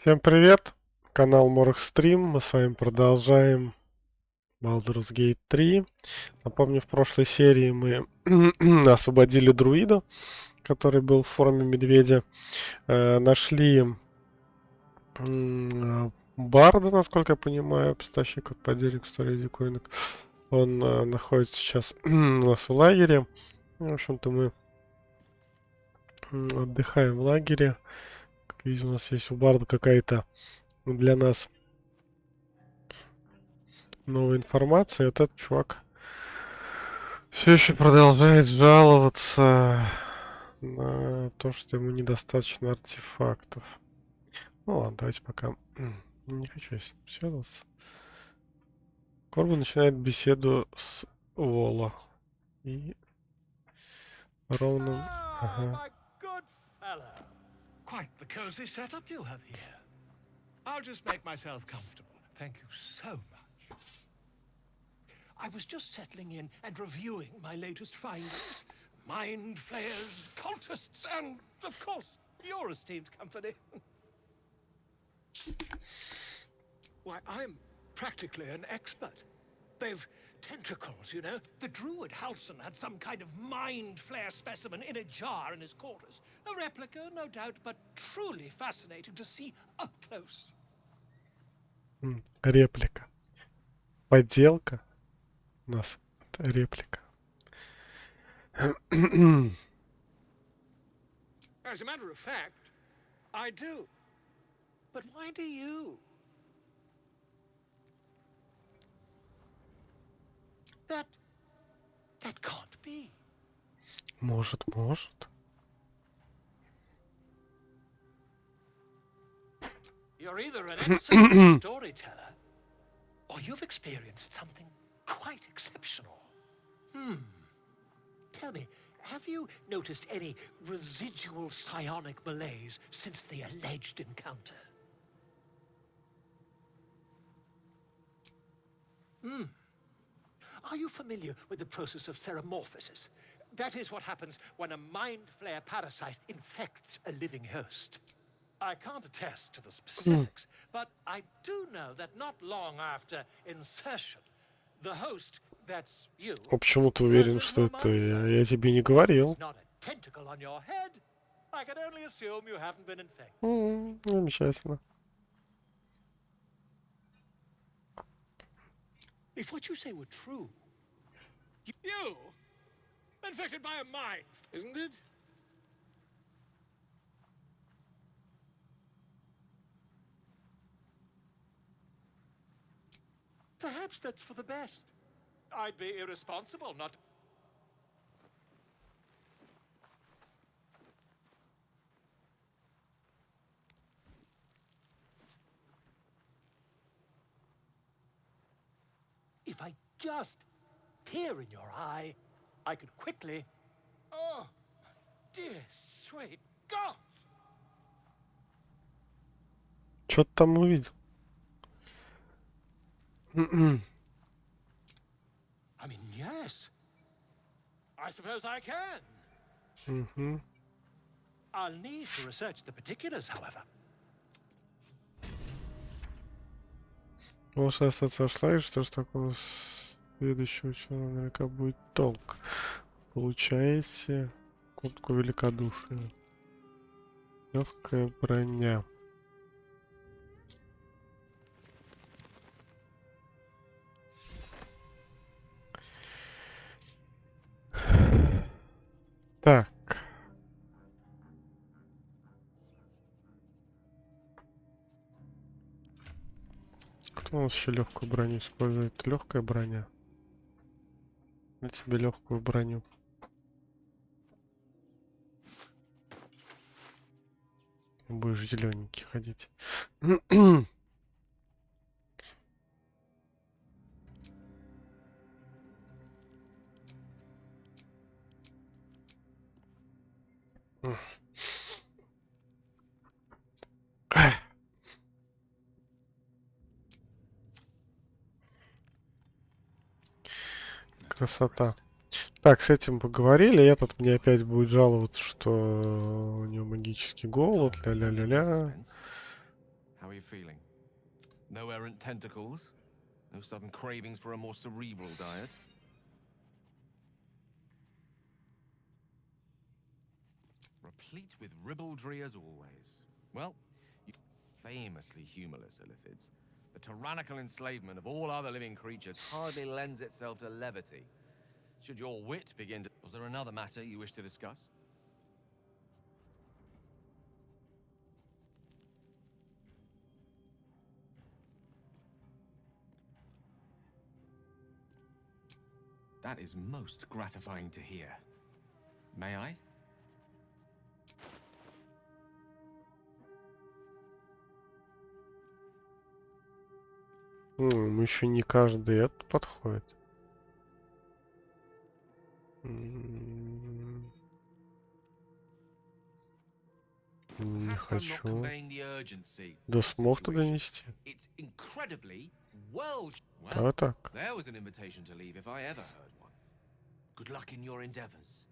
Всем привет! Канал Стрим. Мы с вами продолжаем Baldur's Gate 3. Напомню, в прошлой серии мы освободили друида, который был в форме медведя. Нашли барда, насколько я понимаю, поставщик от подельник старый дикойник. Он находится сейчас у нас в лагере. В общем-то, мы отдыхаем в лагере. Как видим, у нас есть у барда какая-то для нас новая информация. Вот этот чувак все еще продолжает жаловаться на то, что ему недостаточно артефактов. Ну ладно, давайте пока. Не хочу я с ним беседоваться. Корбан начинает беседу с Вола. И ровным... Ah, Ага. my good fellow. Quite the cozy setup you have here. I'll just make myself comfortable. Thank you so much. I was just settling in and reviewing my latest findings. Mind flayers, cultists, and, of course, your esteemed company. Why, I'm practically an expert. They've tentacles, you know. The druid Halson had some kind of mind flare specimen in a jar in his quarters. A replica, no doubt, but truly fascinating to see up close. Реплика. Подделка. У нас это реплика. As a matter of fact, I do. But why do you? That can't be. Может. You're either an excellent storyteller, or you've experienced something quite exceptional. Tell me, have you noticed any residual psionic malaise since the alleged encounter? Are you familiar with the process of theromorphosis? That is what happens when a mind flare parasite infects a living host. I can't attest to the specifics, but I do know that not long after insertion, the host, that's you, Почему ты уверен, что это я тебе не говорил? not a tentacle on your head. I can only assume you haven't been infected. Замечательно. If what you say were true, you infected by a mind, isn't it? Perhaps that's for the best. I'd be irresponsible not to... If I just peer in your eye, I could quickly... Oh, dear sweet God! Что ты там увидел? I mean, yes. I suppose I can. I'll need to research the particulars, however. Можешь остаться в шлаге, что ж такого следующего человека наверняка будет толк. Получаете куртку великодушия. Легкая броня. Так. Кто у нас еще легкую броню использует? Легкая броня. На тебе легкую броню. Будешь зелененький ходить. Красота. Так, с этим поговорили. Этот мне опять будет жаловаться, что у него магический голод. Ля-ля-ля-ля. How are you feeling? No errant tentacles? No sudden cravings for a more cerebral diet? Replete with ribaldry as always. Well, you famously humorless illithids. The tyrannical enslavement of all other living creatures hardly lends itself to levity. Should your wit begin to... Was there another matter you wish to discuss? That is most gratifying to hear. May I? Ему еще не каждый этот подходит. Не хочу. Да смог ты донести? Да, так. There was an invitation to leave if I ever heard one. Good luck in your endeavors.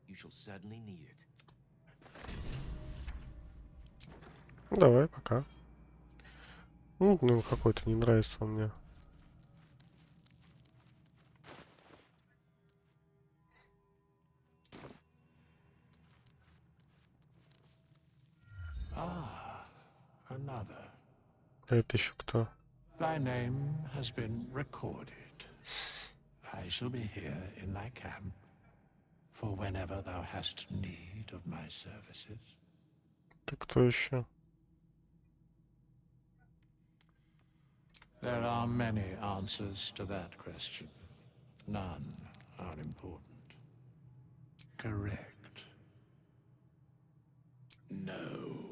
You shall certainly need it. Ну, давай, пока. Ну, какой-то не нравится он мне. Another. Это еще кто? Thy name has been recorded. I shall be here in thy camp for whenever thou hast need of my services. Ты кто еще? There are many answers to that question. None are important. Correct. No.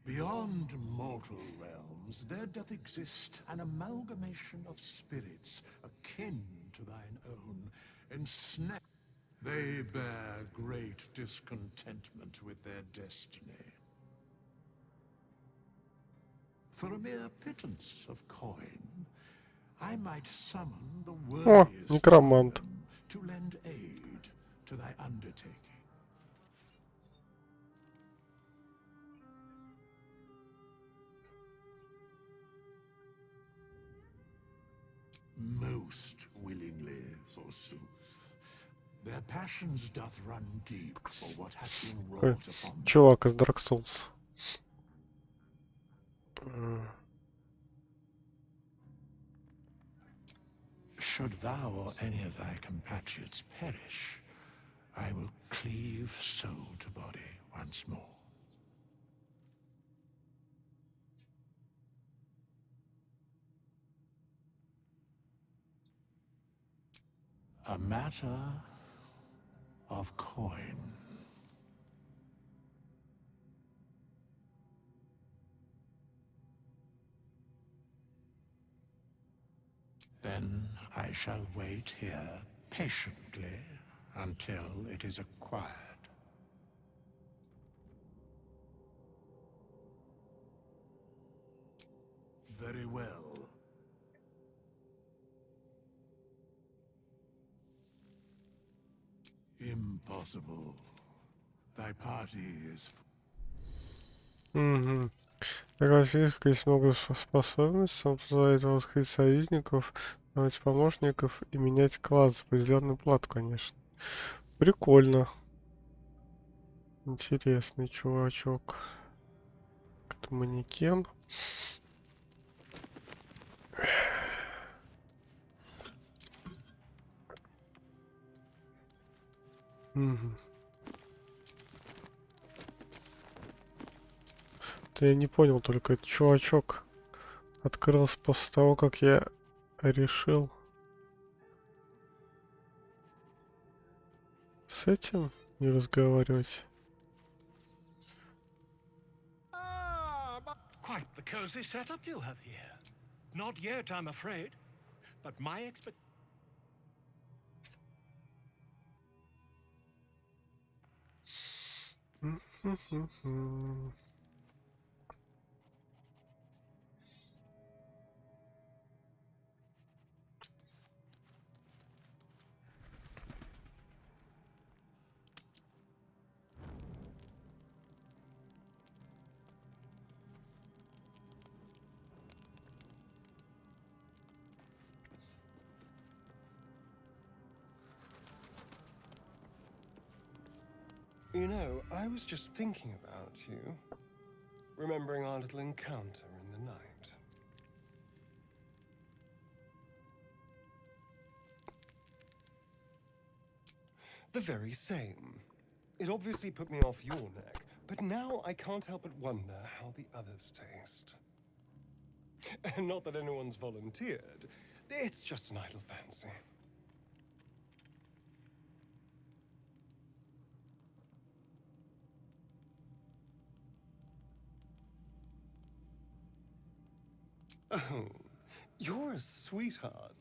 Beyond mortal realms, there doth exist an amalgamation of spirits akin to thine own, ensnared. They bear great discontentment with their destiny. For a mere pittance of coin, I might summon the worthiest некромант. among them to lend aid to thy undertaking. Most willingly, forsooth. Their passions doth run deep for what hath been wrought upon them. Чувак из Dark Souls. Should thou or any of thy compatriots perish, I will cleave soul to body once more. A matter of coin. Then I shall wait here patiently until it is acquired. Very well. Impossible. Thy party is... Угу. Такая физика есть много способностей, он позволяет раскрыть союзников, давать помощников и менять класс за определенную плату, конечно. Прикольно. Интересный чувачок. Это манекен. Угу. Да я не понял, только этот чувачок открылся после того, как я решил с этим не разговаривать. Quite the cozy setup you have here. Not yet, I'm afraid, but my expect... You know, I was just thinking about you, remembering our little encounter in the night. The very same. It obviously put me off your neck, but now I can't help but wonder how the others taste. Not that anyone's volunteered. It's just an idle fancy. Oh, you're a sweetheart.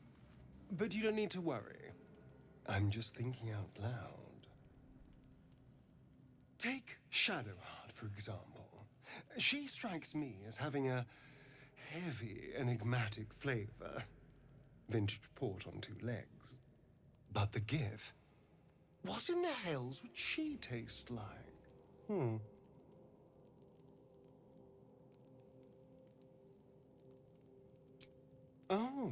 But you don't need to worry. I'm just thinking out loud. Take Shadowheart, for example. She strikes me as having a heavy, enigmatic flavor. Vintage port on 2 legs. But the Gith? What in the hells would she taste like? Oh.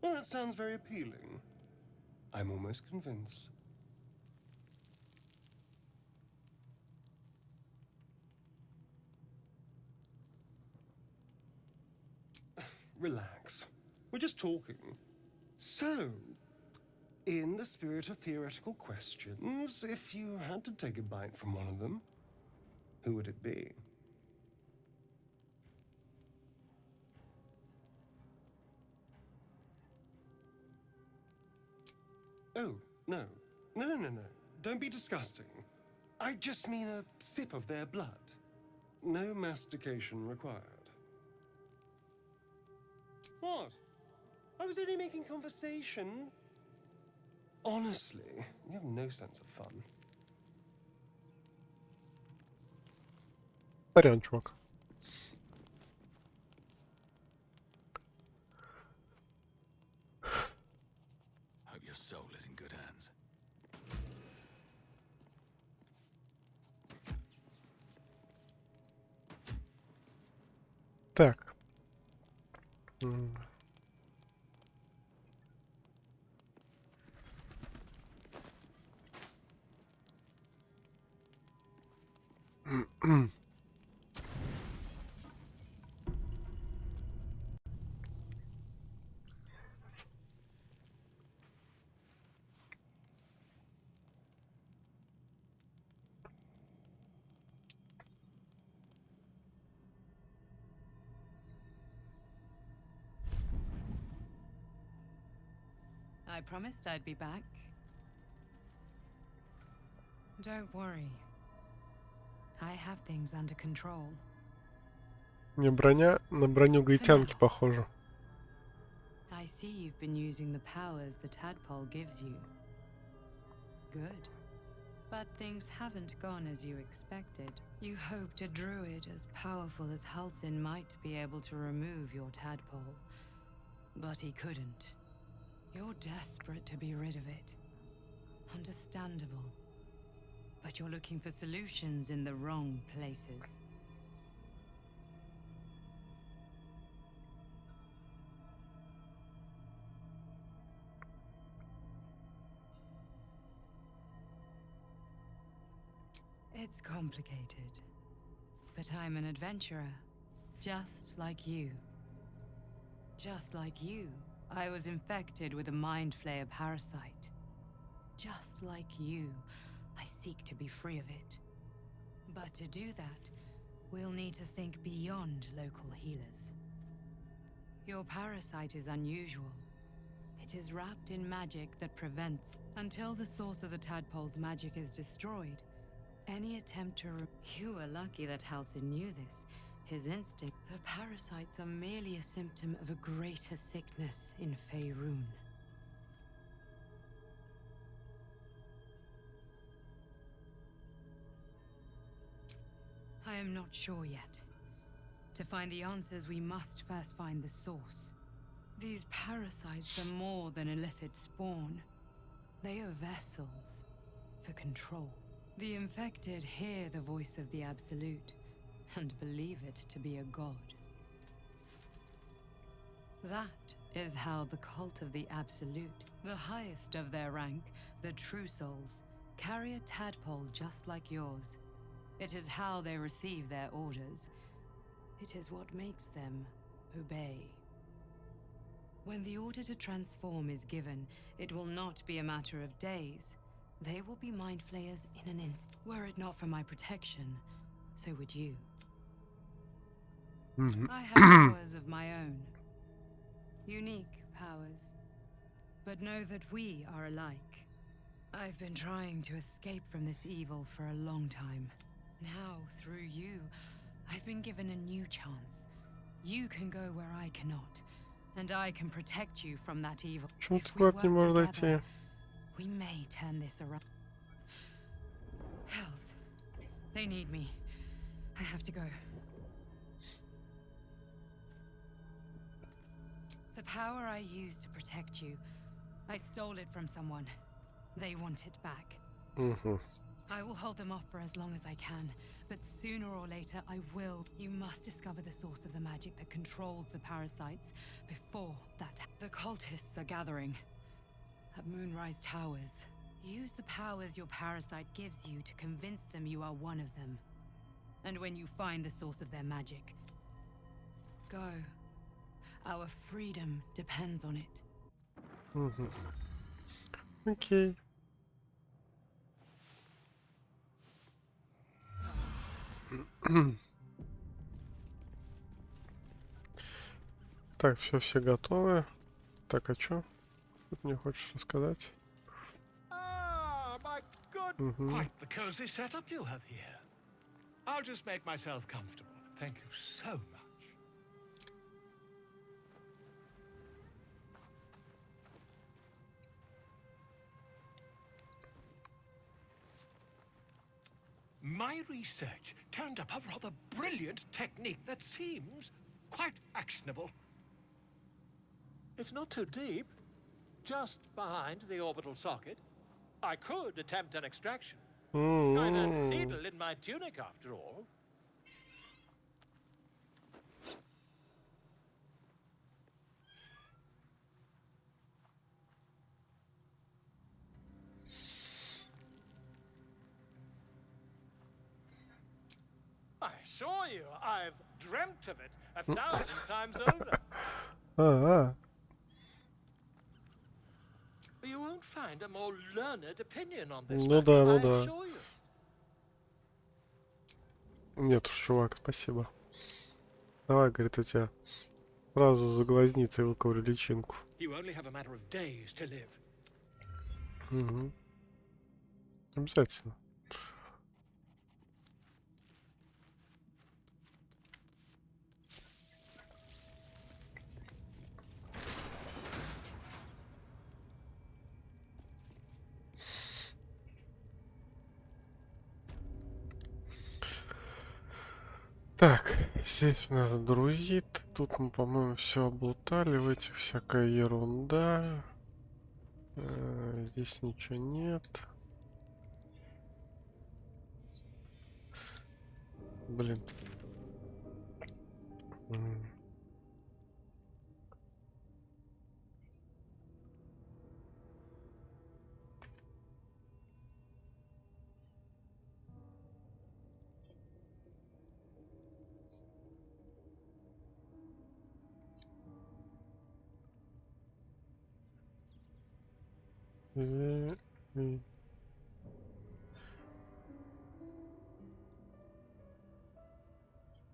Well, that sounds very appealing. I'm almost convinced. Relax. We're just talking. So, in the spirit of theoretical questions, if you had to take a bite from one of them, who would it be? Oh, no. No. Don't be disgusting. I just mean a sip of their blood. No mastication required. What? I was only making conversation. Honestly, you have no sense of fun. Сорян, чувак. Hope your soul is in good hands. Так. I promised I'd be back. Don't worry. I have things under control. Мне броня на броню гаитянки похожа. I see you've been using the powers the tadpole gives you. Good. But things haven't gone as you expected. You hoped a druid as powerful as Halsin might be able to remove your tadpole. But he couldn't. You're desperate to be rid of it. Understandable. But you're looking for solutions in the wrong places. It's complicated. But I'm an adventurer, just like you. Just like you, I was infected with a mind flayer parasite. Just like you, I seek to be free of it. But to do that, we'll need to think beyond local healers. Your parasite is unusual. It is wrapped in magic that prevents, until the source of the tadpole's magic is destroyed, any attempt to You were lucky that Halsin knew this. His instinct. The parasites are merely a symptom of a greater sickness in Faerun. I am not sure yet. To find the answers, we must first find the source. These parasites are more than illithid spawn. They are vessels for control. The infected hear the voice of the Absolute and believe it to be a god. That is how the cult of the Absolute, the highest of their rank, the True Souls, carry a tadpole just like yours. It is how they receive their orders. It is what makes them obey. When the order to transform is given, it will not be a matter of days. They will be mind flayers in an instant. Were it not for my protection, so would you. I have powers of my own. Unique powers. But know that we are alike. I've been trying to escape from this evil for a long time. Now, through you, I've been given a new chance. You can go where I cannot, and I can protect you from that evil. Почему If ты we куда-то не work можешь together, дойти? we may turn this around. Hells. They need me. I have to go. The power I used to protect you, I stole it from someone. They want it back. Угу. I will hold them off for as long as I can, but sooner or later I will. You must discover the source of the magic that controls the parasites before that. The cultists are gathering at Moonrise Towers. Use the powers your parasite gives you to convince them you are one of them. And when you find the source of their magic, go. Our freedom depends on it. Угу. Окей. Так, все готовы. Так, а чё? Тут мне хочешь рассказать? Ah, my good. Mhm. Quite the cozy setup you have here. I'll just make myself comfortable. Thank you so much. My research turned up a rather brilliant technique that seems quite actionable. It's not too deep, just behind the orbital socket. I could attempt an extraction. I've a needle in my tunic, after all. I assure you, I've dreamt of it 1,000 times over. А, You won't find a more learned opinion on this Ну matter, да, ну I да. assure you. Нет уж, чувак, спасибо. Давай, говорит, у тебя сразу за глазницей выковырю личинку. You only have a matter of days to live. Угу. Обязательно. Так, здесь у нас друид. Тут мы, по-моему, все облутали. В этих всякая ерунда. Здесь ничего нет. Блин.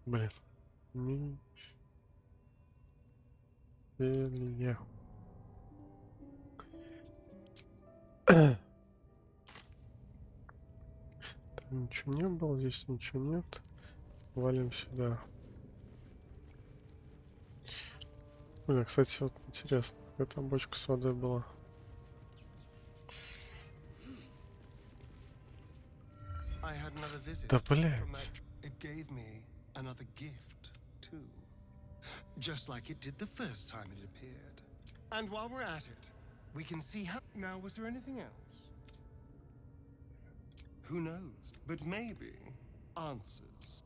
Блин. Мифелия. Там ничего не было, здесь ничего нет. Валим сюда. Блин, кстати, вот интересно, какая там бочка с водой была. I had another visit Да from блять. that. It gave me another gift, too. Just like it did the first time it appeared. And while we're at it, we can see how... Now, was there anything else? Who knows? But maybe answers.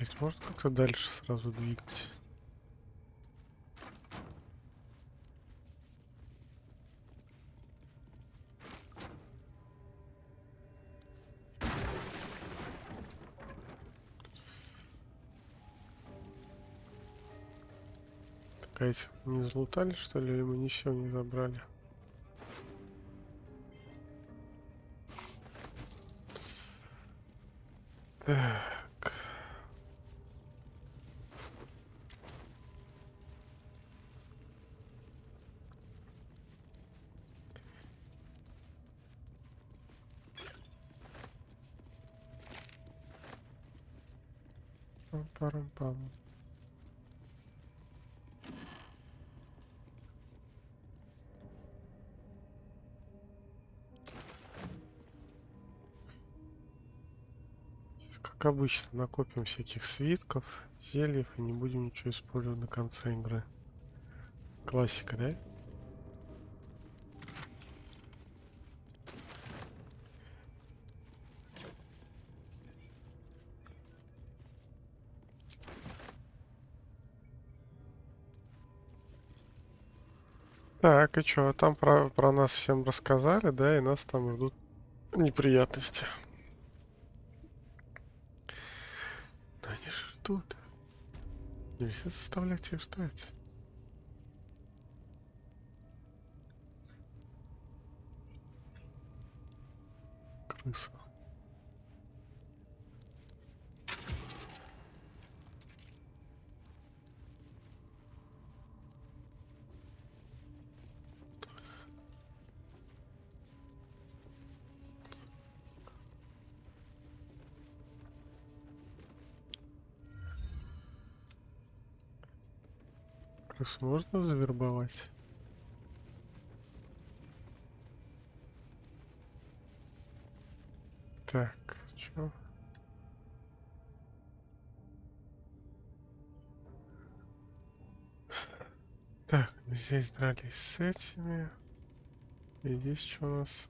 Есть, может как-то дальше сразу двигать? Так, а эти не залутали, что ли, или мы ничего не забрали? Так. Пам-парам-пам. Как обычно, накопим всяких свитков, зельев и не будем ничего использовать до конца игры. Классика, да? Так, и чё, там про нас всем рассказали, да, и нас там ждут неприятности. Да они же ждут. Нельзя заставлять их ждать. Крыса. Крысу можно завербовать? Так, чё? Так, мы здесь дрались с этими. И здесь что у нас?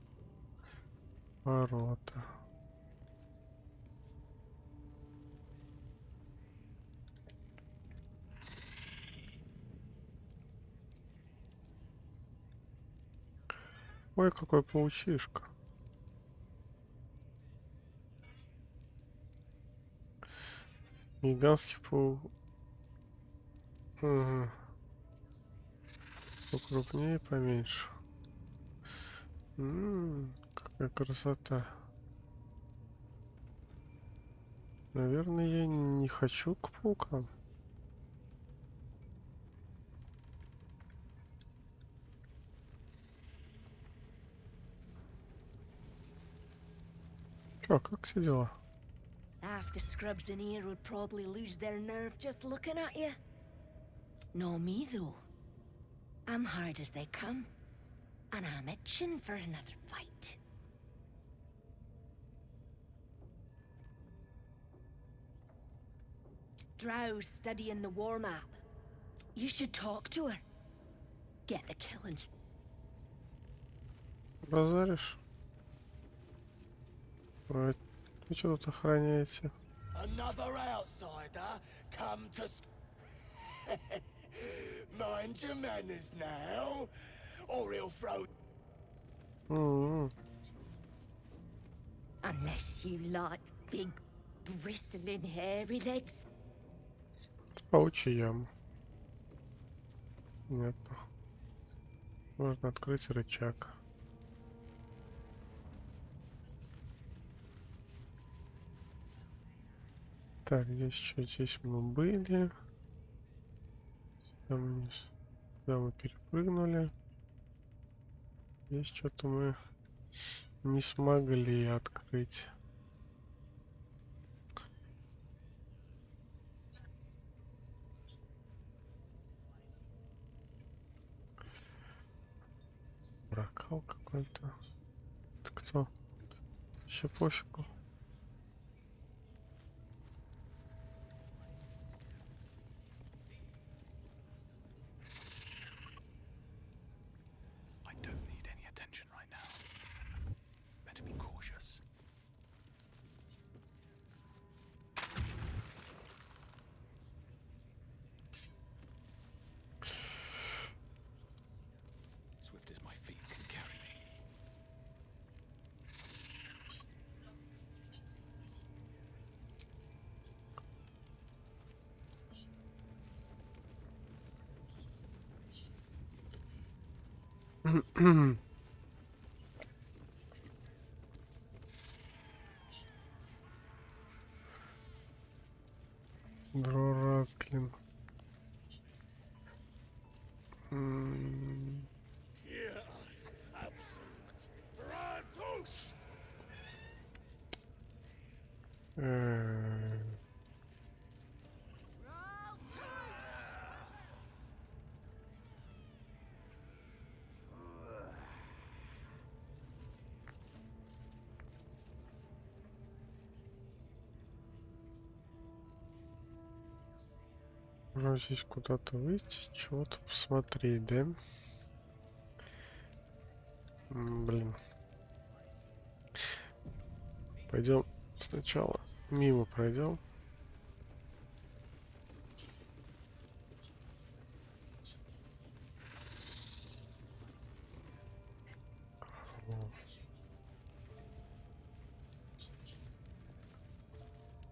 Ворота. Ой, какой паучишка. Гигантский паук. Ага. Покрупнее, поменьше. Какая красота. Наверное, я не хочу к паукам. Чё, как все дела? Half the scrubs in here would probably lose their nerve just looking at you. No me, though. I'm hard as they come, and I'm itching for another fight. Drow's studying the war map. You should talk to her. Get the killings. Базаришь? Ой, вы что тут охраняете? Another outsider come to mind your manners now, or he'll throw. М-м. Unless you like big, bristling, hairy legs. Паучья яма. Понятно. Можно открыть рычаг. Так, здесь что? Здесь мы были. Сюда мы перепрыгнули. Здесь что-то мы не смогли открыть. Прокал какой-то. Это кто? Еще пофигу. I don't need any attention right now. Better be cautious. Дрор, Разглин. Yes, absolute. Ratus! Можно здесь куда-то выйти, чего-то посмотреть, да? Блин. Пойдем сначала мимо пройдем.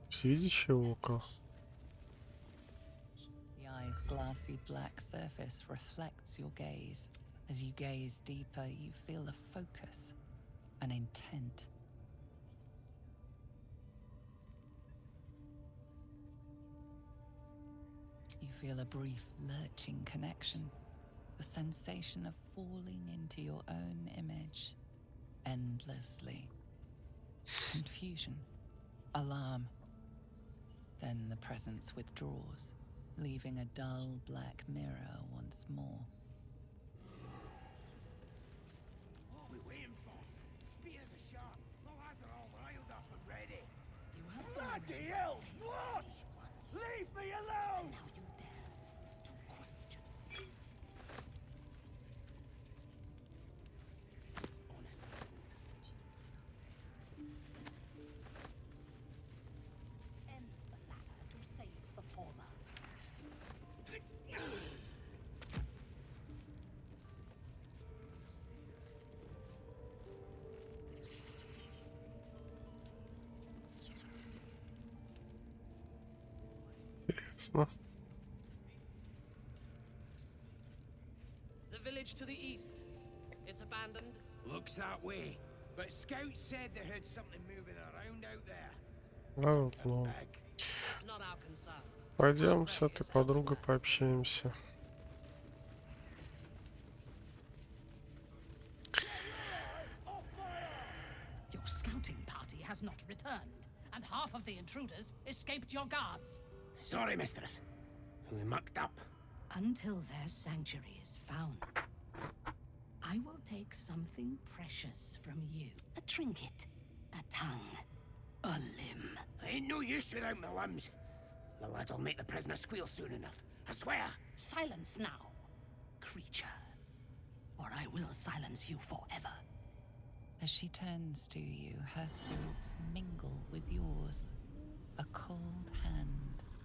Всевидящее око. The eye's glassy black surface reflects your gaze. As you gaze deeper, you feel a focus, an intent. You feel a brief lurching connection, the sensation of falling into your own image endlessly. Confusion, alarm. Then the presence withdraws, leaving a dull black mirror once more. What are we waiting for? Spears are sharp. The lads are all riled up and ready. You have Bloody hell! What? Leave me alone! Now you dare to question. End the latter to save the former. Интересно. The village to the east. It's abandoned. Looks that way. But scouts said they heard something moving around out there. Ладно. Big. It's not our concern. Пойдем с этой подругой пообщаемся. Your scouting party has not returned, and half of the intruders escaped your guards. Sorry, mistress. We mucked up. Until their sanctuary is found, I will take something precious from you. A trinket, a tongue, a limb. Ain't no use without my limbs. The lad'll make the prisoner squeal soon enough. I swear. Silence now, creature, or I will silence you forever. As she turns to you, her thoughts mingle with yours. A cold hand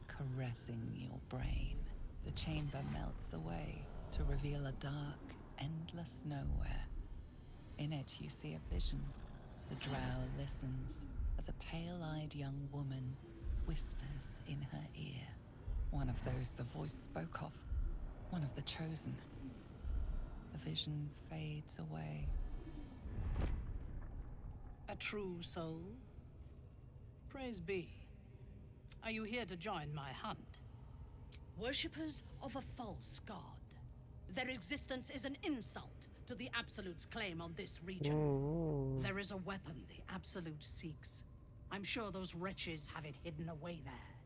caressing your brain. The chamber melts away to reveal a dark, endless nowhere. In it, you see a vision. The drow listens as a pale-eyed young woman whispers in her ear. One of those the voice spoke of. One of the chosen. The vision fades away. A true soul? Praise be. Are you here to join my hunt? Worshippers of a false god. Their existence is an insult to the Absolute's claim on this region. There is a weapon the Absolute seeks. I'm sure those wretches have it hidden away there.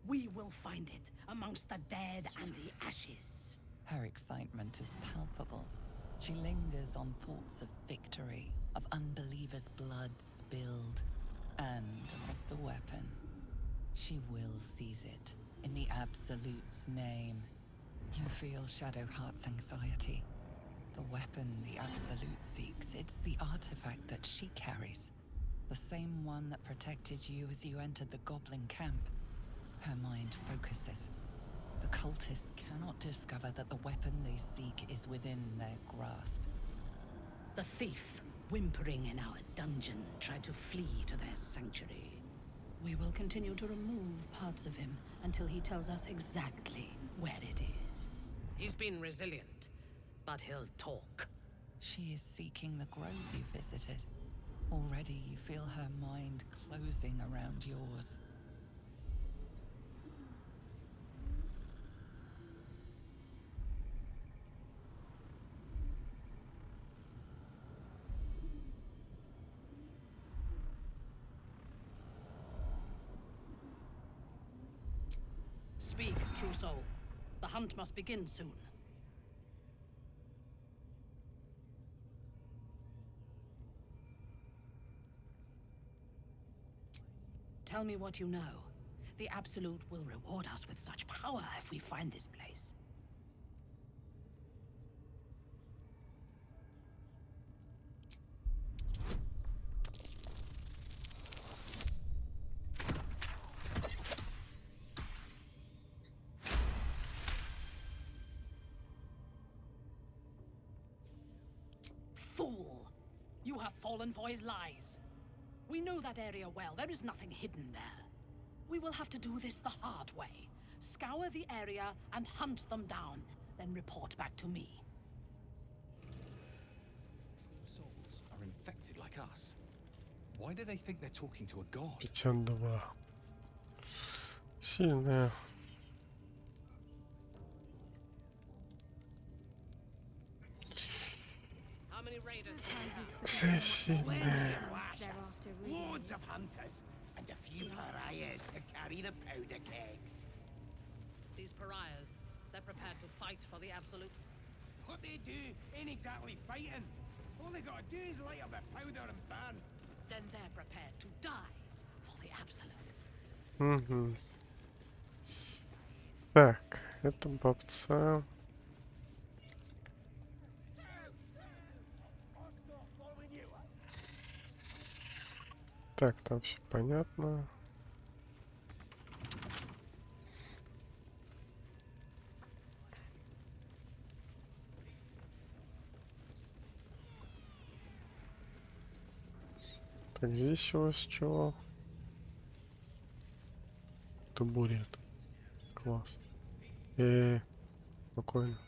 We will find it amongst the dead and the ashes. Her excitement is palpable. She lingers on thoughts of victory, of unbelievers' blood spilled, and of the weapon. She will seize it, in the Absolute's name. You feel Shadowheart's anxiety. The weapon the Absolute seeks, it's the artifact that she carries. The same one that protected you as you entered the Goblin camp. Her mind focuses. The cultists cannot discover that the weapon they seek is within their grasp. The thief, whimpering in our dungeon, tried to flee to their sanctuary. We will continue to remove parts of him until he tells us exactly where it is. He's been resilient, but he'll talk. She is seeking the grove you visited. Already you feel her mind closing around yours. Speak, true soul. The hunt must begin soon. Tell me what you know. The Absolute will reward us with such power if we find this place. Fool! You have fallen for his lies. We know that area well. There is nothing hidden there. We will have to do this the hard way. Scour the area and hunt them down, then report back to me. True souls are infected like us. Why do they think they're talking to a god? 52. Сильная. How many raiders? Сильная. Loads of hunters, and a few pariahs to carry the powder kegs. These pariahs, they're prepared to fight for the Absolute. What they do ain't exactly fighting. All they gotta do is light up their powder and burn. Then they're prepared to die for the Absolute. Угу. Так, это бабца. Так, там все понятно. Так, здесь у вас чего? Табурет. Класс. Спокойно.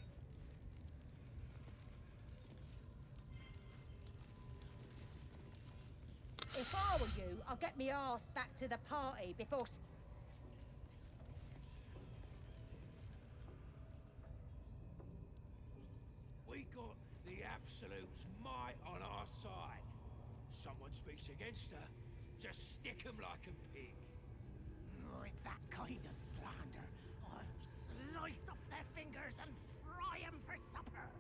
If I were you, I'd get me arse back to the party before... We got the Absolute's might on our side. Someone speaks against her, just stick 'em like a pig. With that kind of slander, I'll slice off their fingers and fry 'em for supper.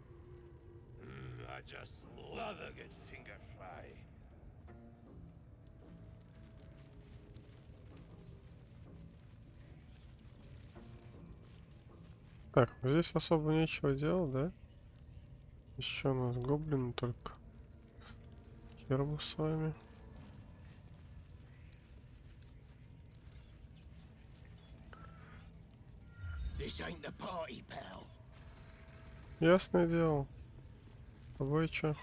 I just love a good finger fry. Так, ну здесь особо нечего делать, да? Еще у нас гоблины только. Хер бы с вами. This ain't the party, pal. Ясное дело. А вы чё?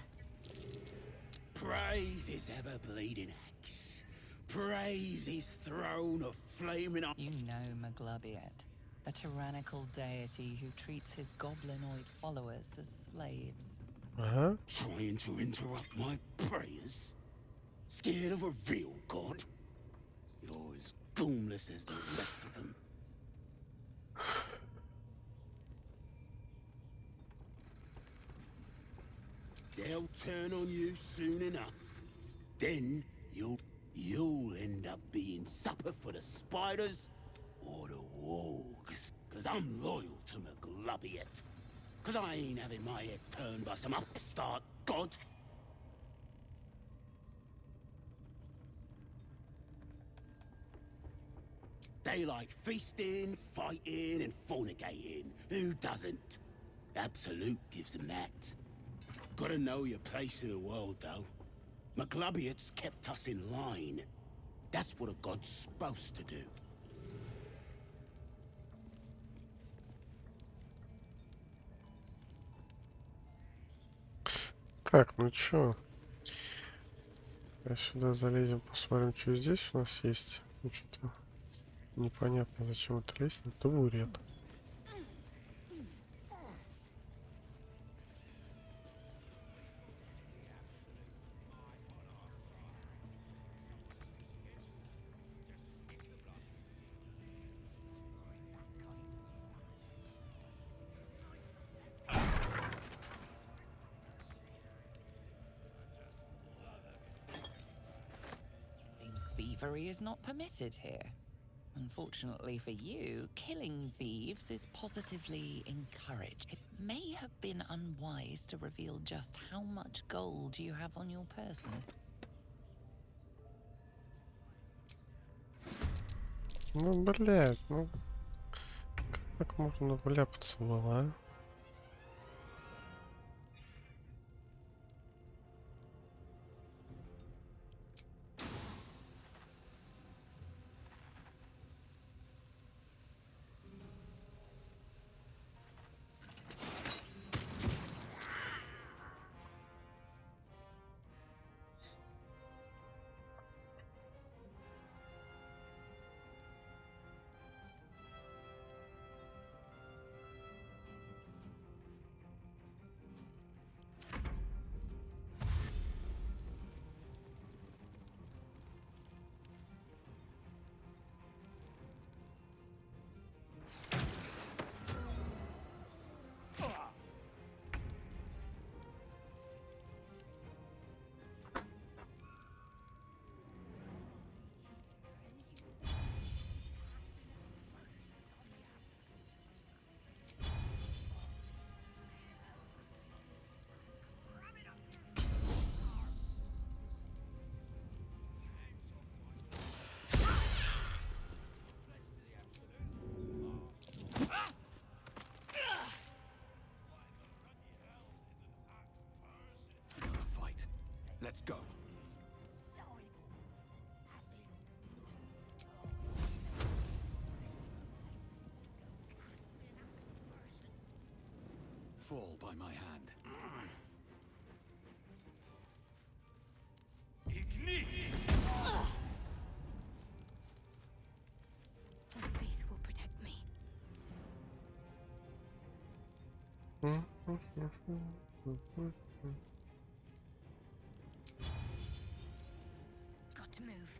Praise his ever-bleeding axe. Praise his throne of flaming... You know Maglubiet, the tyrannical deity who treats his goblinoid followers as slaves. Ага. Trying to interrupt my prayers? Scared of a real god? You're as goomless as the rest of them. They'll turn on you soon enough. Then you'll end up being supper for the spiders or the wargs. 'Cause I'm loyal to Maglubiet. 'Cause I ain't having my head turned by some upstart god. They like feasting, fighting, and fornicating. Who doesn't? Absolute gives them that. Gotta know your place in the world, though. Maglubiet's kept us in line. That's what a god's supposed to do. Так, ну чё? Сюда залезем, посмотрим, что здесь у нас есть. Ну что-то непонятно, зачем это лестница. Табурет. thievery is not permitted here. Unfortunately for you, killing thieves is positively encouraged. It may have been unwise to reveal just how much gold you have on your person. Ну, блядь, ну... Как можно вляпаться было, а? Another fight. Let's go. Fall by my hand. My faith will protect me. Got to move.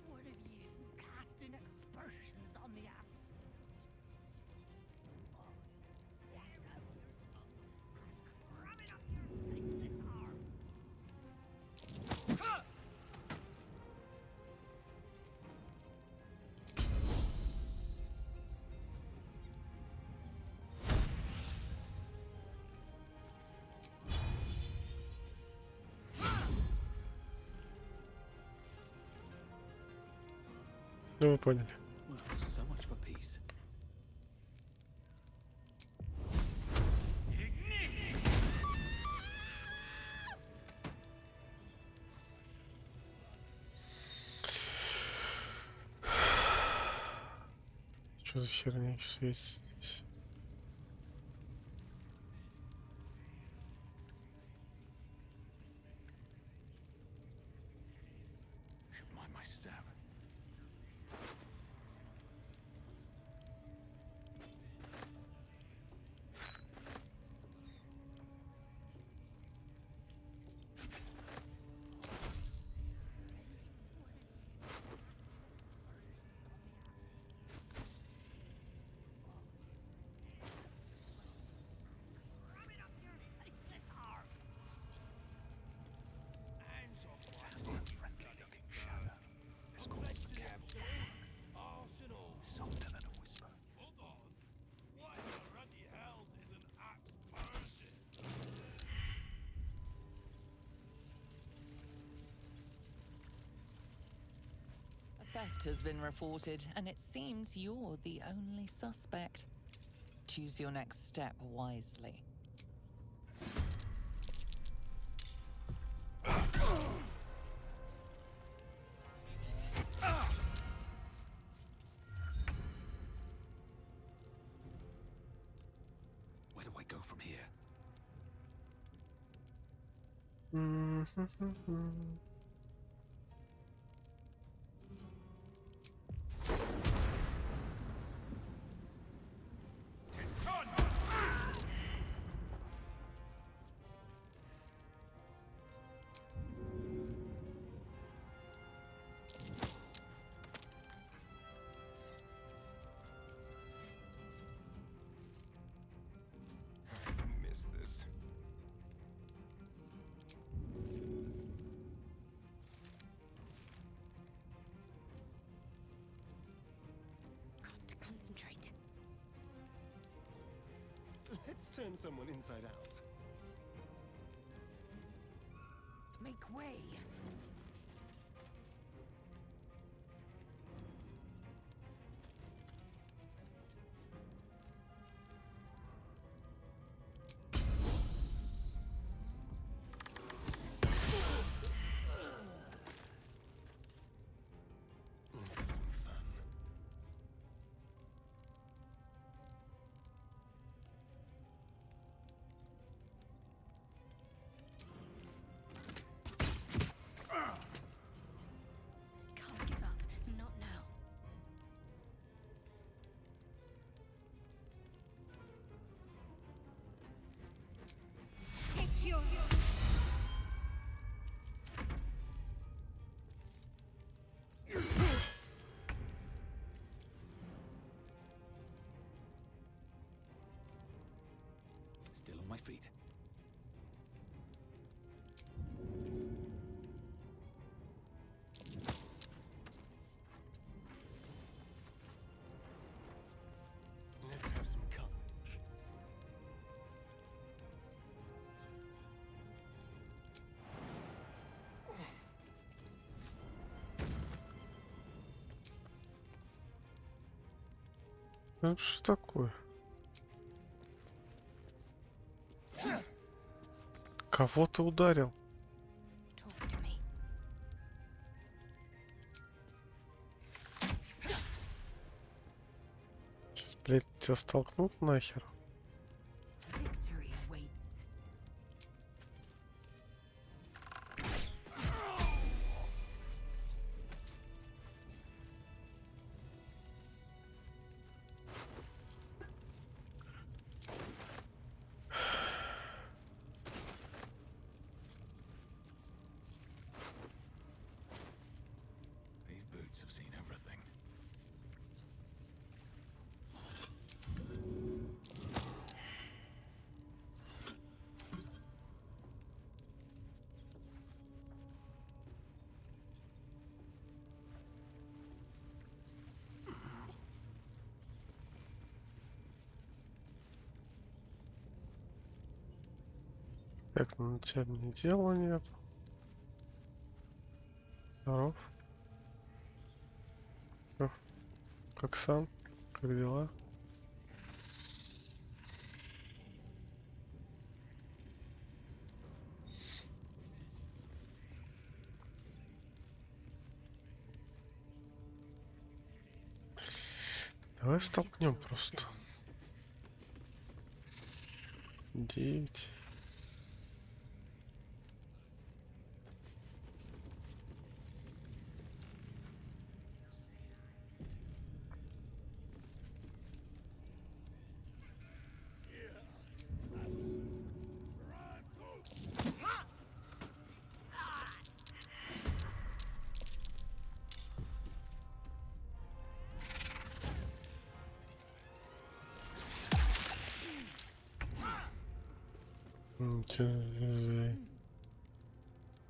One of you casting aspersions on the absolute. All you tear out your tongue and cram it up your faithless arms. Ну, вы поняли. Well, so much for peace. Что за херня светится здесь? Should mind my step. That's a friendly-looking shadow. This theft has been reported, and it seems you're the only suspect. Choose your next step wisely. Where do I go from here? Miss this. Got to concentrate. Let's turn someone inside out. Make way. Let's have some fun. Can't give up. Not now. Take your... Still on my feet. Let's have some courage. Ну что такое? Кого ты ударил? Talk to me. Блять, тебя столкнут нахер? Victory waits. These boots have seen everything. Так, ну на тебя мне дела нет. Здоров. Чё? Как сам? Как дела? Давай столкнем просто. 9.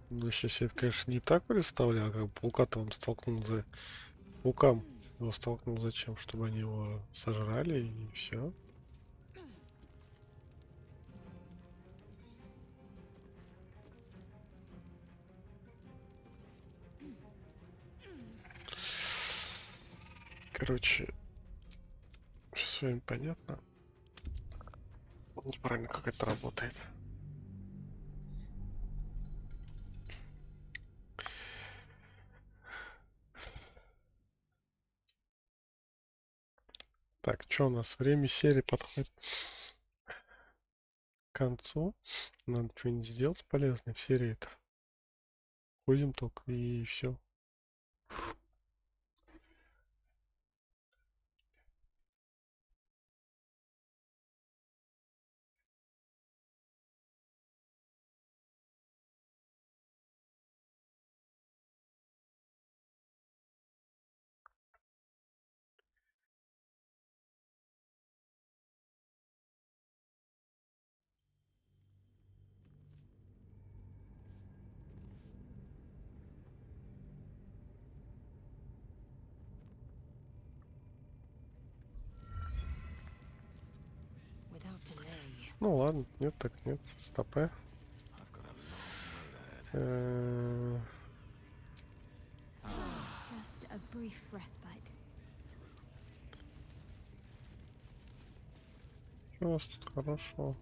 Ну, сейчас я это, конечно, не так представляю, как паука-то он столкнул за... Паукам его столкнул зачем? Чтобы они его сожрали и все. Короче, всё с вами понятно. Неправильно, как это работает. Так, что у нас? Время серии подходит к концу. Надо что-нибудь сделать полезное в серии-то. Ходим только и все. Without delay. Ну ладно, нет, так нет. Стопэ. Just a brief respite. Что у нас тут хорошо?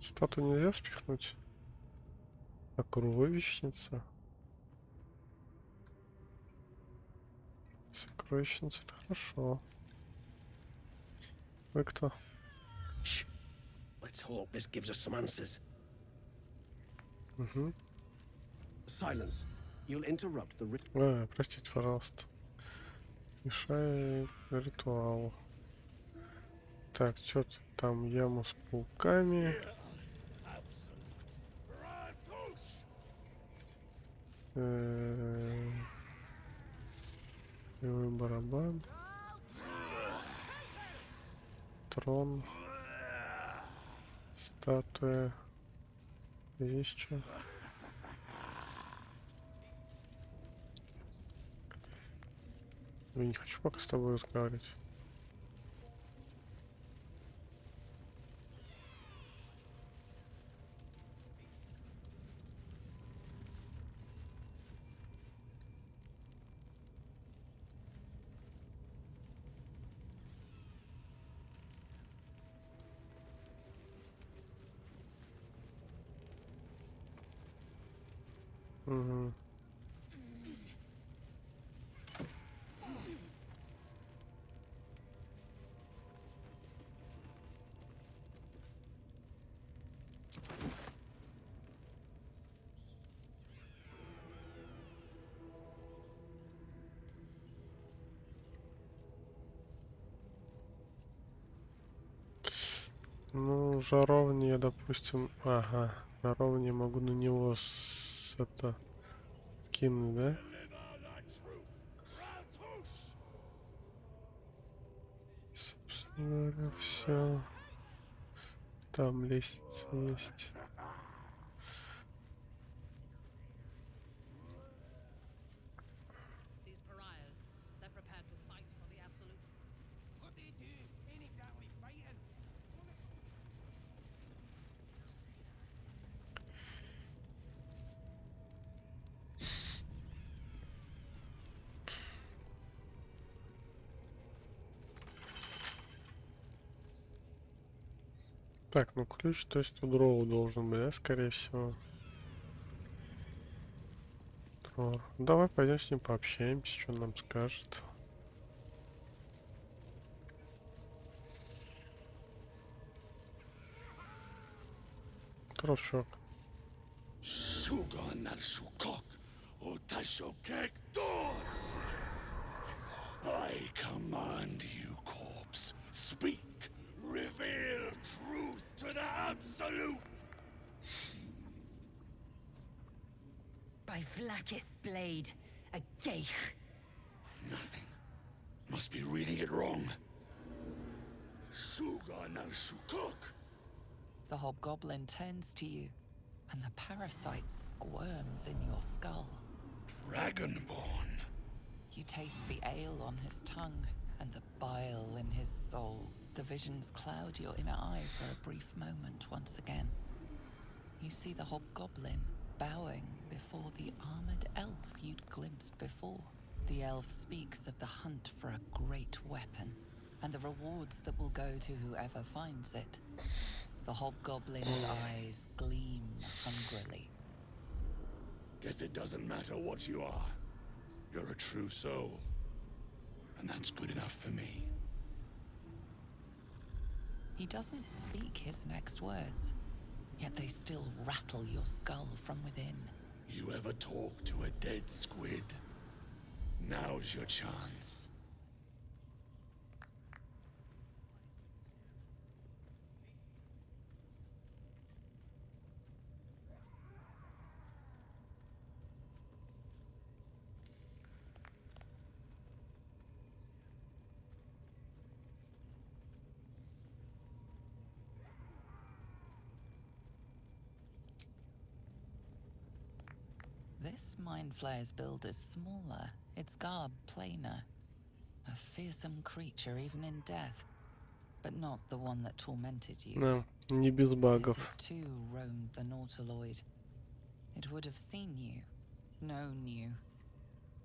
Статую нельзя спихнуть? Сокровищница. Сокровищница, это хорошо. Вы кто? Shh. Let's hope this gives us some answers. Угу. Silence. You'll interrupt the Простите, пожалуйста. Мешает ритуалу. Так, что-то там яму с пауками. Боевой барабан. Трон. Статуя. Здесь что? Я не хочу пока с тобой разговаривать. Угу. Ну, жаровни, допустим. Ага, жаровни могу на него скинуть, да? Собственно говоря, все. Там лестница есть. These pariahs, they're prepared to fight for the absolute. What they do ain't exactly fighting. Так, ну ключ, то есть у Дроу должен быть, да, скорее всего. Дрор. Давай пойдем с ним пообщаемся, что он нам скажет. Здоров, чувак. Sugan al Sukok, Otashokek Dos. I command you, corpse. Speak. Reveal truth to the absolute. By Vlaakith's blade, a geich. Nothing. Must be reading it wrong. Sugan al Sukok. The hobgoblin turns to you, and the parasite squirms in your skull. Dragonborn. You taste the ale on his tongue and the bile in his soul. The visions cloud your inner eye for a brief moment once again. You see the hobgoblin bowing before the armored elf you'd glimpsed before. The elf speaks of the hunt for a great weapon, and the rewards that will go to whoever finds it. The hobgoblin's eyes gleam hungrily. Guess it doesn't matter what you are. You're a true soul. And that's good enough for me. He doesn't speak his next words, yet they still rattle your skull from within. You ever talk to a dead squid? Now's your chance. This mind flayer's build is smaller, its garb plainer. A fearsome creature even in death, but not the one that tormented you. Да, не без Yet багов. it too roamed the Nautiloid. It would have seen you, known you.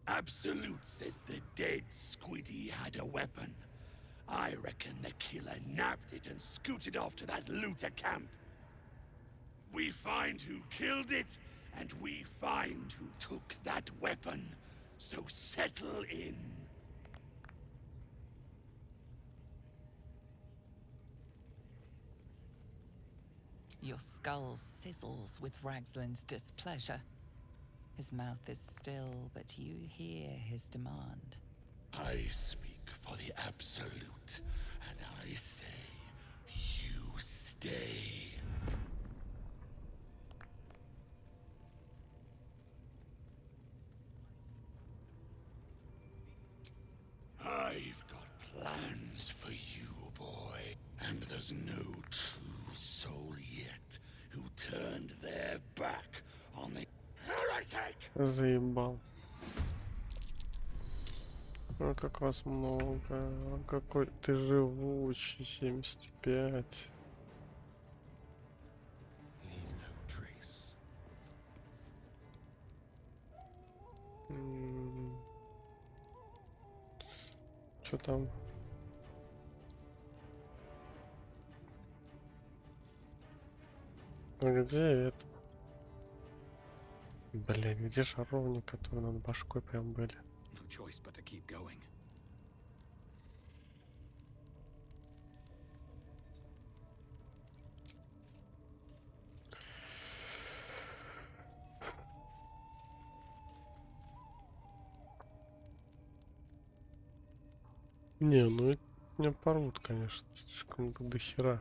Absolute says the dead squiddy had a weapon. I reckon the killer nabbed it and scooted off to that looter camp. We find who killed it, and we find who took that weapon. So settle in. Your skull sizzles with Razglin's displeasure. His mouth is still, but you hear his demand. I speak for the Absolute, and I say, you stay. I've got plans for you, boy. And there's no true soul yet who turned their back on the heretic! Заебал. Ой, как вас много. Какой ты живучий. 75. Leave no trace. Что там? А где это? Блин, где шаровник, которые над башкой прям были? No choice but to keep going. Не, ну это меня порвут, конечно, слишком до хера.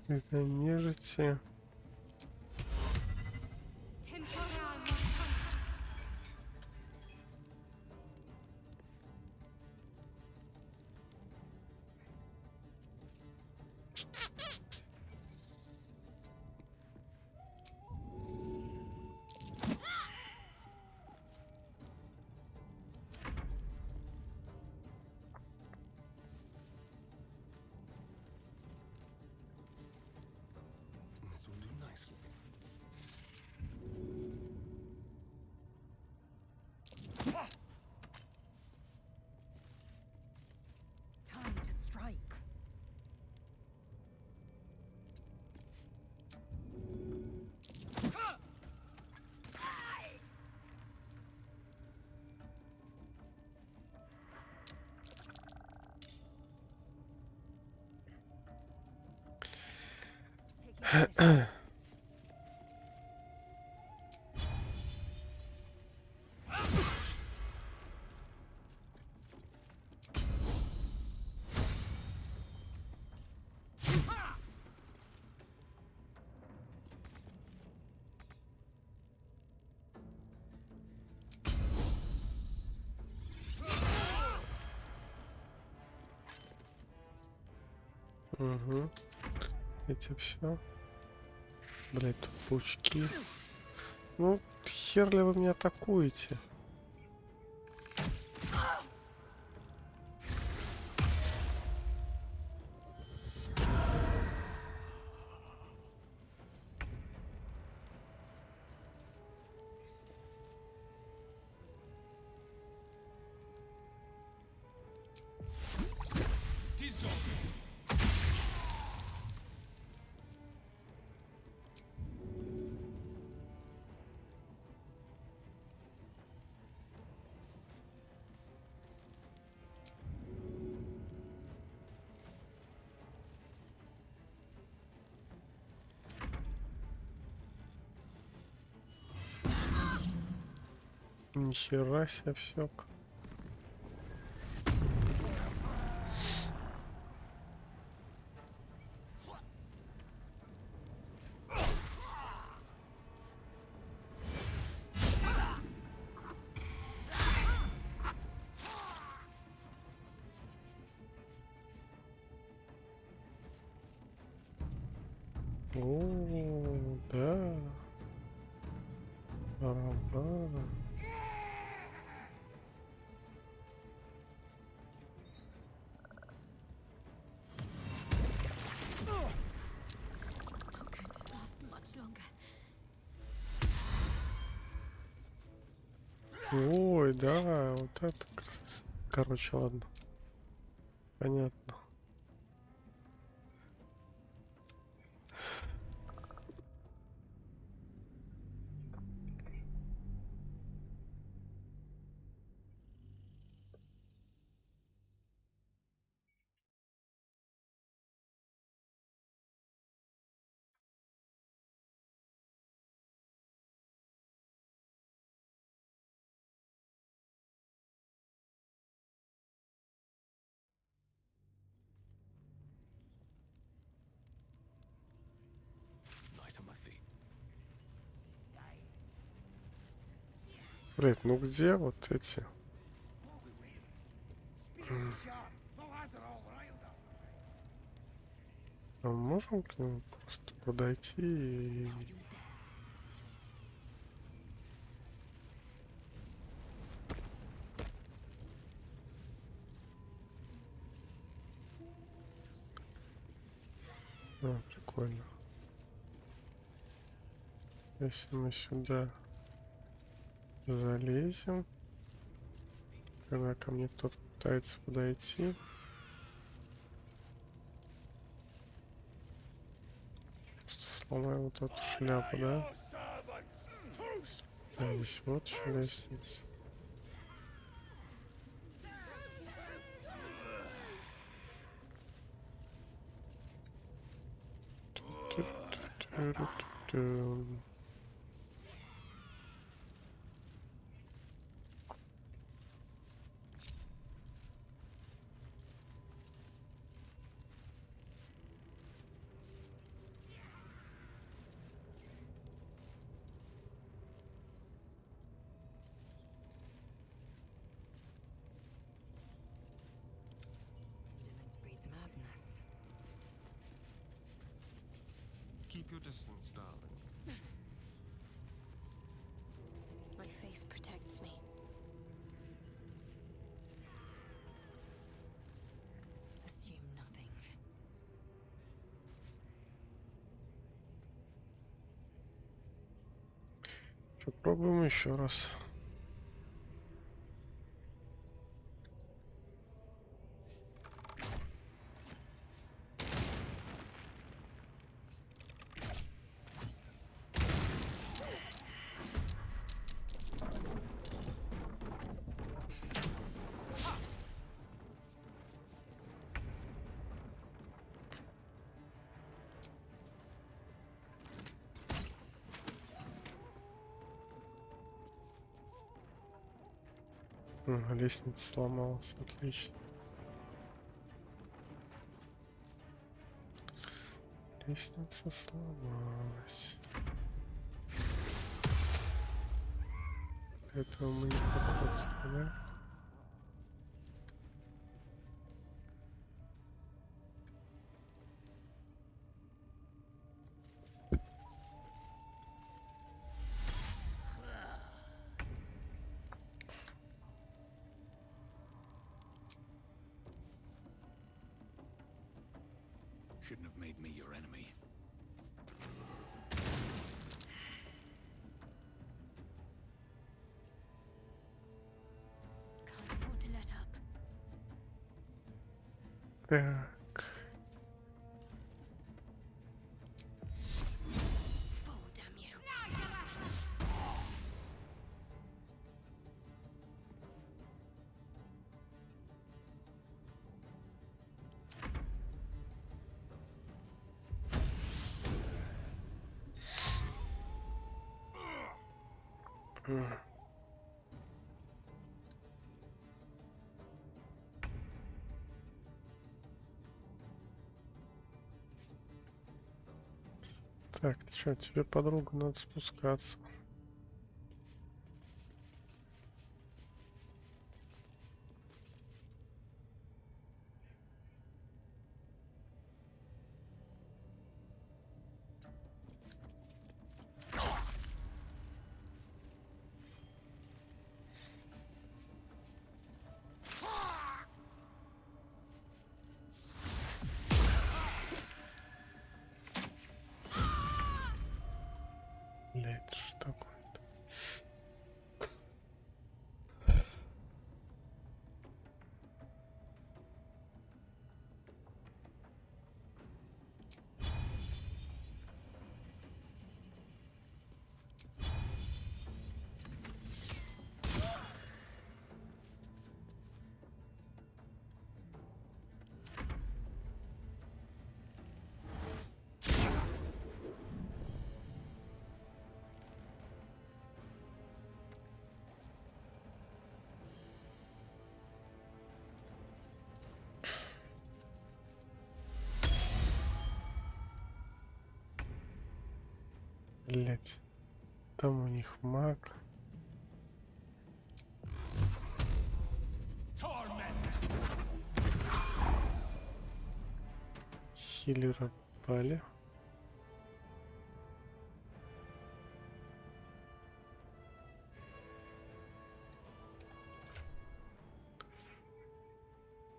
Это нежити. This will do nicely. Time to strike. Угу. Эти все. Блять, тут паучки. Ну, хер ли вы меня атакуете? Нихера себе все. О, да. Ага. Not going to last much longer. Ой, да, вот это. Короче, ладно. Понятно. Light on my feet. Блять, ну где вот эти? А мы можем к нему просто подойти и... А, прикольно. Если мы сюда залезем, когда ко мне кто-то пытается подойти, просто сломаю вот эту шляпу, да? А здесь вот еще лестница. Ту-ту-ту-ру-ту-ту. Demons breeds madness. Keep your distance, darling. My faith protects me. Assume nothing. Что, пробуем еще раз. Лестница сломалась, отлично. Лестница сломалась. Этого мы не покрутим, да? Shouldn't have made me your enemy. Can't afford to let up. Так. Fall, damn you. Так, что, тебе, подруга, надо спускаться. Блять, что такое-то? Блять, там у них маг. Хиллера пали.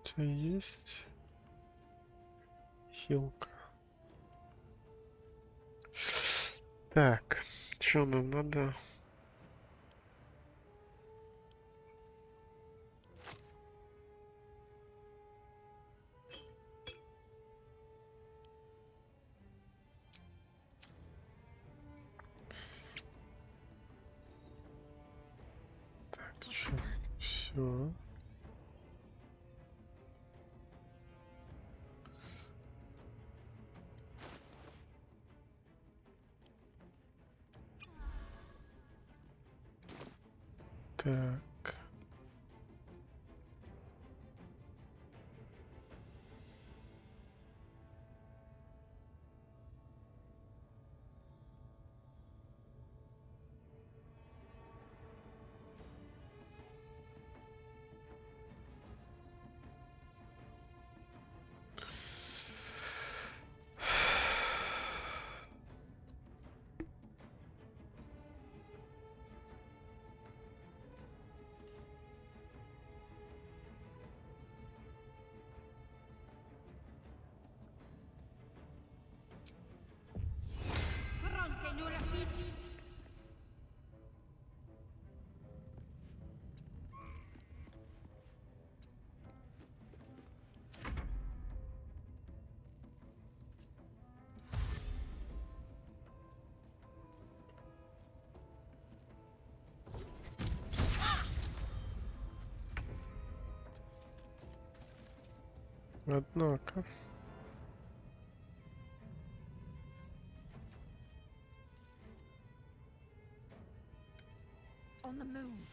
У тебя есть хилка? Так, что нам надо? Так, что? Все. Так. Fronte nulla fidis. Однако. On the move.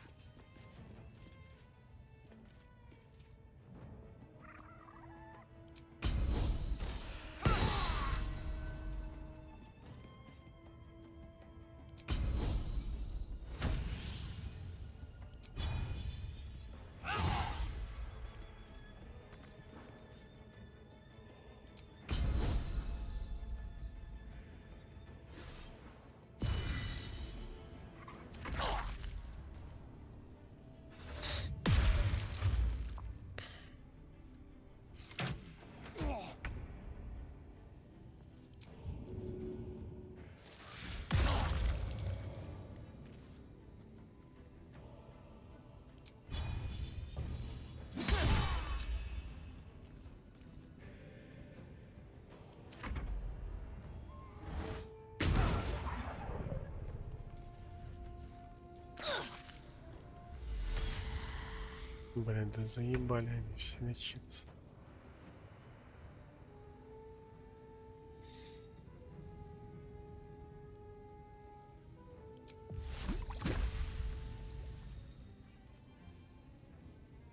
Блин, да заебали они все лечиться.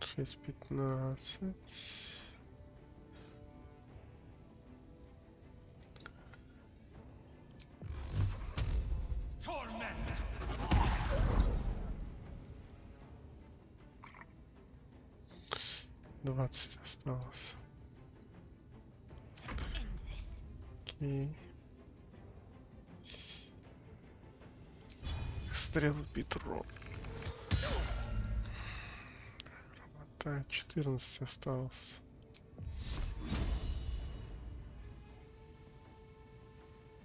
Шесть 15. Torment! 20 осталось. End this. Окей. Стрел Петро. Так, 14 осталось.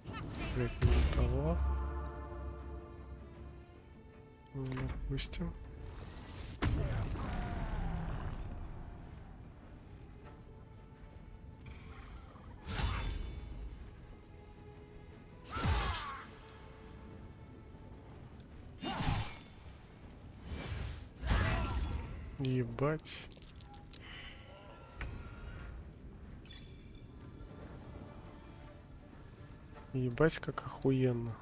Опять не того. Ну, допустим. Ебать. Ебать, как охуенно.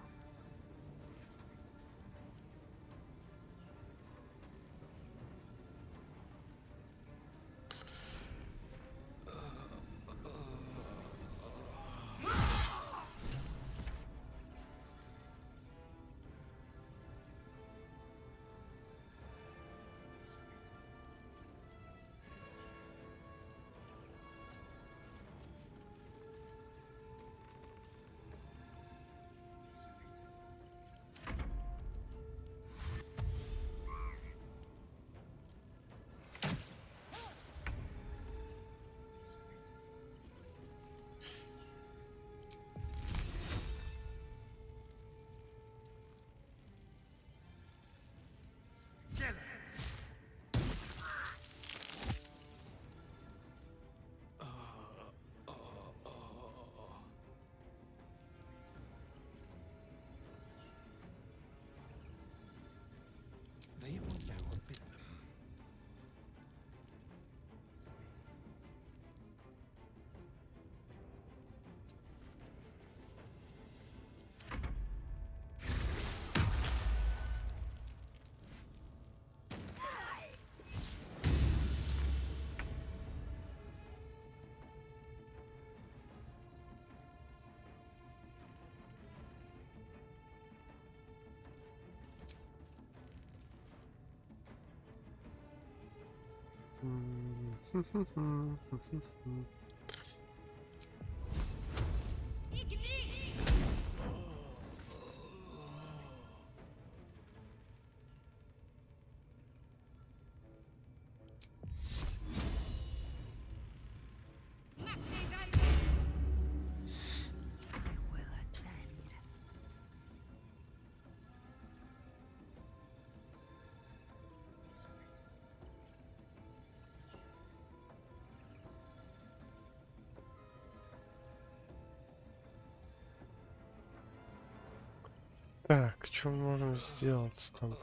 They will now bid them. I will ascend. Так, что мы можем сделать с тобой?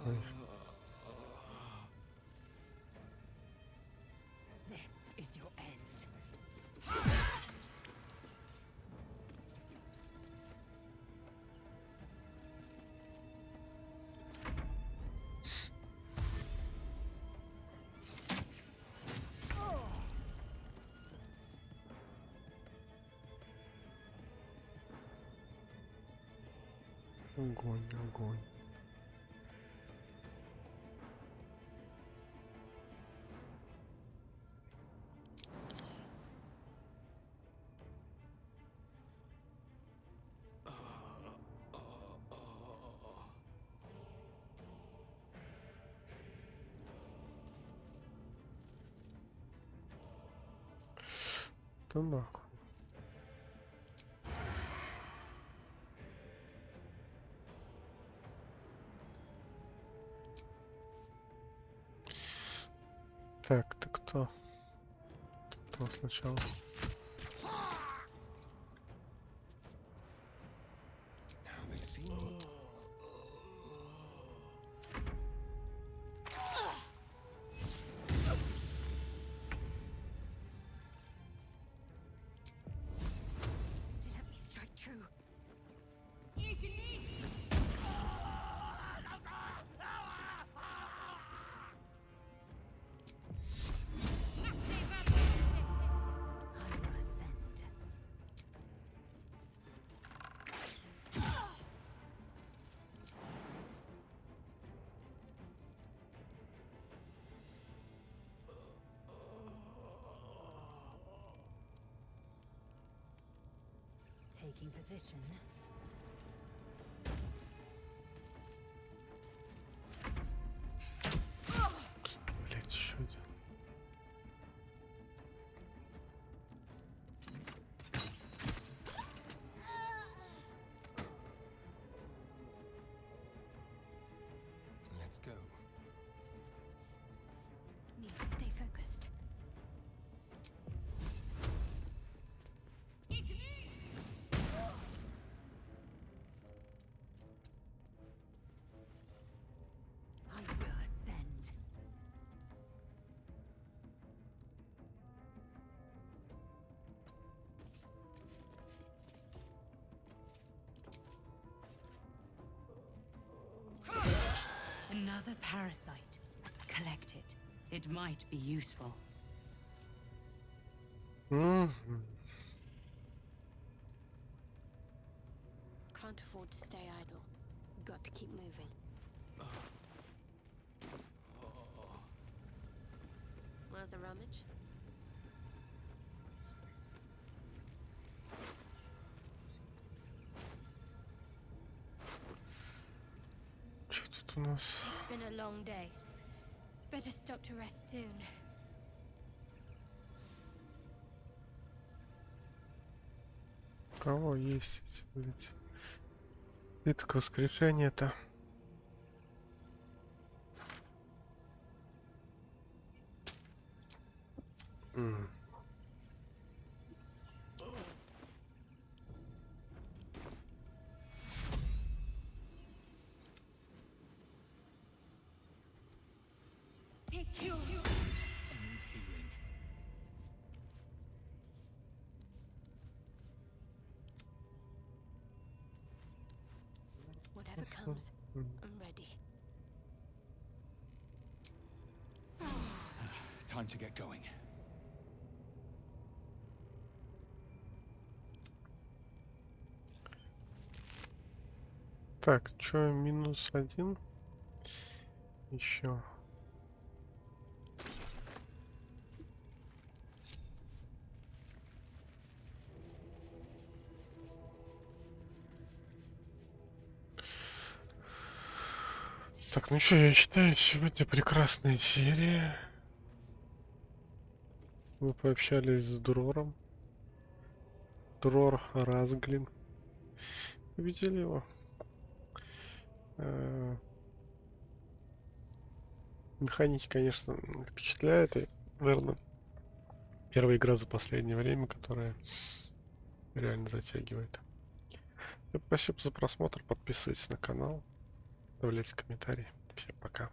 This is your end. Огонь, огонь. Да нахуй. Так, ты кто? Кто сначала? Now they see me. Taking position. Блять, еще один. Let's go. Need to stay focused. I will ascend. Another parasite. Collect it. It might be useful. Мгм. Can't afford to stay idle. Got to keep moving. Worth a rummage? Что тут у нас? It's been a long day. Better stop to rest soon. У кого есть эти, блядь? Битка воскрешения-то. М. Take you. I need healing. Whatever comes, М. I'm ready. Time to get going. Так, чё, -1? Еще. Так, ну что, я считаю, сегодня прекрасная серия. Мы пообщались с Дрором. Дрор, Разглин. Увидели его. Механики, конечно, впечатляют. И, наверное, первая игра за последнее время, которая реально затягивает. Спасибо за просмотр. Подписывайтесь на канал. Оставляйте комментарии. Всем пока.